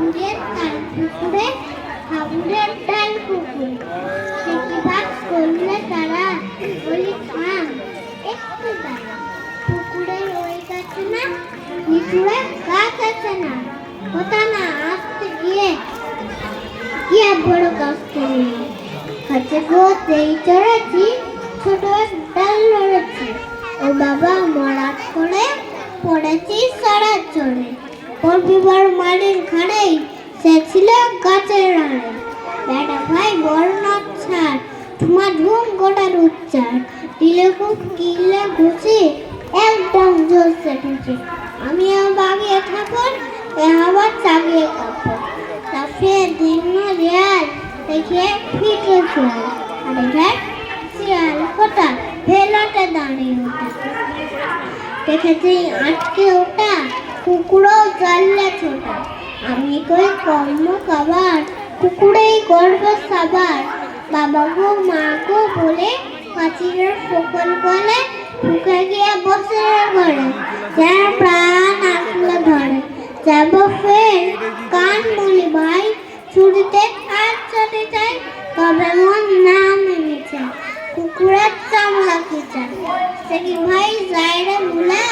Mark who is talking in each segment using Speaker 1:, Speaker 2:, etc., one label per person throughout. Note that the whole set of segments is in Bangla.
Speaker 1: ঠাকুরের তাল পুকুরে ঠাকুরের ডাল পুকুর সে কি ভাগ করলে তারা বলি থাম একটু দাঁড়া পুকুরের ওই গাছে না নিচুড়ে গাছ আছে না কথা না আসতে গিয়ে গিয়ে বড় গাছ নিয়ে কাছে গোতেই চড়েছি ছোট এক ডাল লড়েছি ও বাবা মরাত করে পড়েছি সারা চড়ে ওর বিবার মাটির ঘাড়েই সে ছিল গাছের আড়ে বেটা ভাই বড় নাচ ছাড় তোমার ধুম গোটার উচ্চার দিলে খুব কিলে ঘুষি একদম জ্বলছে ঠুসি আমিও বাগিয়ে ঠাকুর এ আবার চাগিয়ে কাপড় তারপরে দিন রেয়াল দেখে ফিটে চল আর দেখ শিয়াল কোটা ভেলাতে দাঁড়িয়ে ওঠা দেখেছি আটকে ওটা কুকুরও জানলে ছোটা আমি কই কর্ম খাবার কুকুরেই করবে সাবার বাবা গো মা গো বলে কাচিরের ফকল বলে মুখে গিয়ে বসে ঘরে যার প্রাণ আসলে ধরে যাব ফের কান মলি ভাই ছুরিতে হাত চটে চাই তবে মন না মেনেছে কুকুরের চামড়া খেঁচা সে কি ভাই যায় রে মুলা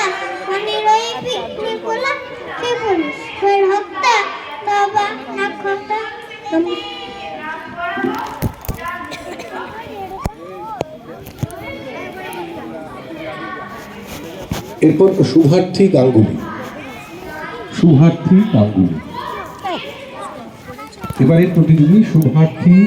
Speaker 1: পানির ওই পিকনি পোলা কি বলিস ফের হত্যা তবা না খতা
Speaker 2: এরপর শুভার্থী গাঙ্গুলি।
Speaker 3: এবারে প্রতিযোগী শুভার্থী